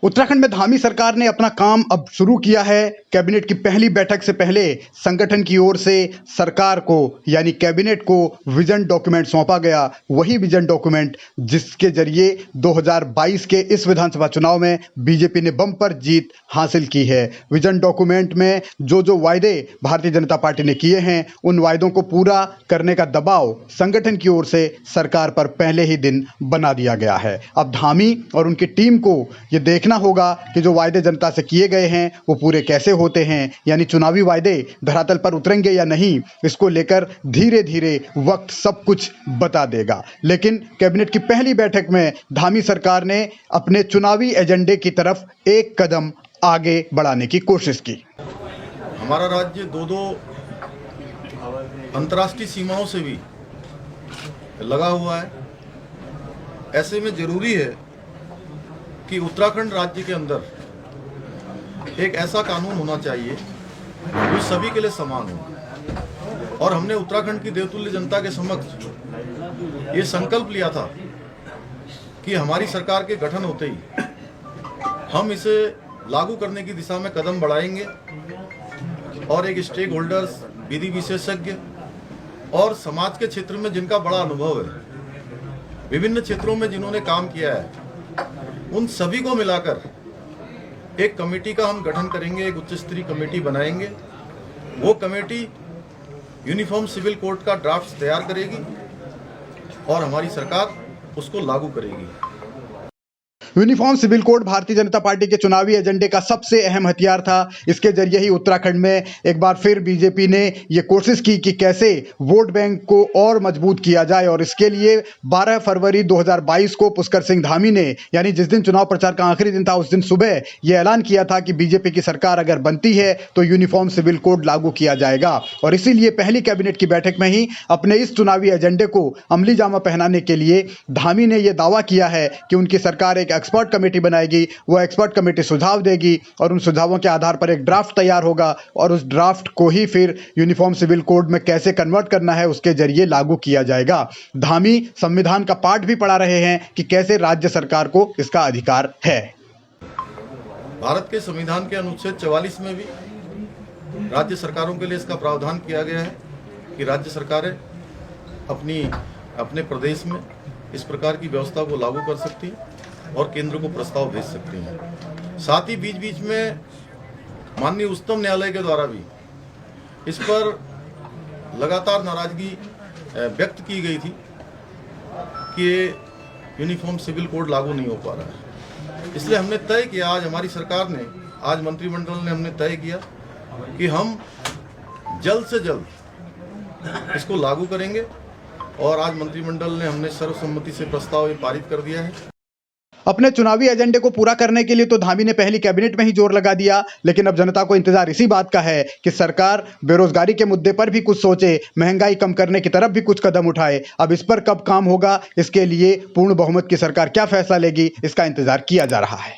उत्तराखंड में धामी सरकार ने अपना काम अब शुरू किया है। कैबिनेट की पहली बैठक से पहले संगठन की ओर से सरकार को यानी कैबिनेट को विजन डॉक्यूमेंट सौंपा गया। वही विजन डॉक्यूमेंट जिसके जरिए 2022 के इस विधानसभा चुनाव में बीजेपी ने बम्पर जीत हासिल की है। विजन डॉक्यूमेंट में जो वायदे भारतीय जनता पार्टी ने किए हैं, उन वायदों को पूरा करने का दबाव संगठन की ओर से सरकार पर पहले ही दिन बना दिया गया है। अब धामी और उनकी टीम को ये देखना होगा कि जो वायदे जनता से किए गए हैं वो पूरे कैसे होते हैं, यानी चुनावी वायदे धरातल पर उतरेंगे या नहीं, इसको लेकर धीरे धीरे वक्त सब कुछ बता देगा। लेकिन कैबिनेट की पहली बैठक में धामी सरकार ने अपने चुनावी एजेंडे की तरफ एक कदम आगे बढ़ाने की कोशिश की। हमारा राज्य दो अंतर्राष्ट्रीय सीमाओं से भी लगा हुआ है। ऐसे में जरूरी है कि उत्तराखंड राज्य के अंदर एक ऐसा कानून होना चाहिए जो सभी के लिए समान हो। और हमने उत्तराखंड की देवतुल्य जनता के समक्ष ये संकल्प लिया था कि हमारी सरकार के गठन होते ही हम इसे लागू करने की दिशा में कदम बढ़ाएंगे और एक स्टेक होल्डर्स, विधि विशेषज्ञ और समाज के क्षेत्र में जिनका बड़ा अनुभव है, विभिन्न क्षेत्रों में जिन्होंने काम किया है, उन सभी को मिलाकर एक कमेटी का हम गठन करेंगे। एक उच्च स्तरीय कमेटी बनाएंगे। वो कमेटी यूनिफॉर्म सिविल कोड का ड्राफ्ट तैयार करेगी और हमारी सरकार उसको लागू करेगी। Uniform civil code Bharatiya Janata party के चुनावी एजेंडे का सबसे अहम हथियार था। इसके जरिए ही उत्तराखंड में एक बार फिर बीजेपी ने यह कोशिश की कि कैसे वोट बैंक को और मजबूत किया जाए, और इसके लिए 12 फरवरी 2022 को पुष्कर सिंह धामी ने, यानी जिस दिन चुनाव प्रचार का आखिरी दिन था, उस दिन सुबह यह ऐलान किया था कि बीजेपी की सरकार अगर बनती है तो यूनिफॉर्म सिविल कोड लागू किया जाएगा। और इसीलिए पहली कैबिनेट की बैठक में ही अपने इस चुनावी एजेंडे को अमली जामा पहनाने के लिए धामी ने यह दावा किया है कि उनकी सरकार एक एक्सपर्ट कमेटी बनाएगी। वो एक्सपर्ट कमेटी सुझाव देगी और उन सुझावों के आधार पर एक ड्राफ्ट तैयार होगा और उस ड्राफ्ट को ही फिर यूनिफॉर्म सिविल कोड में कैसे कन्वर्ट करना है उसके जरिए लागू किया जाएगा। धामी संविधान का पाठ भी पढ़ा रहे हैं कि कैसे राज्य सरकार को इसका अधिकार है। भारत के संविधान के अनुच्छेद 44 में भी राज्य सरकारों के लिए इसका प्रावधान किया गया है कि राज्य सरकारें अपने प्रदेश में इस प्रकार की व्यवस्था को लागू कर सकती हैं और केंद्र को प्रस्ताव भेज सकती हैं। साथ ही बीच बीच में माननीय उच्चतम न्यायालय के द्वारा भी इस पर लगातार नाराजगी व्यक्त की गई थी कि यूनिफॉर्म सिविल कोड लागू नहीं हो पा रहा है। इसलिए हमने तय किया, आज हमारी सरकार ने, आज मंत्रिमंडल ने हमने तय किया कि हम जल्द से जल्द इसको लागू करेंगे। और आज मंत्रिमंडल ने हमने सर्वसम्मति से प्रस्ताव ये पारित कर दिया है। अपने चुनावी एजेंडे को पूरा करने के लिए तो धामी ने पहली कैबिनेट में ही जोर लगा दिया, लेकिन अब जनता को इंतजार इसी बात का है कि सरकार बेरोजगारी के मुद्दे पर भी कुछ सोचे, महंगाई कम करने की तरफ भी कुछ कदम उठाए। अब इस पर कब काम होगा, इसके लिए पूर्ण बहुमत की सरकार क्या फैसला लेगी, इसका इंतजार किया जा रहा है।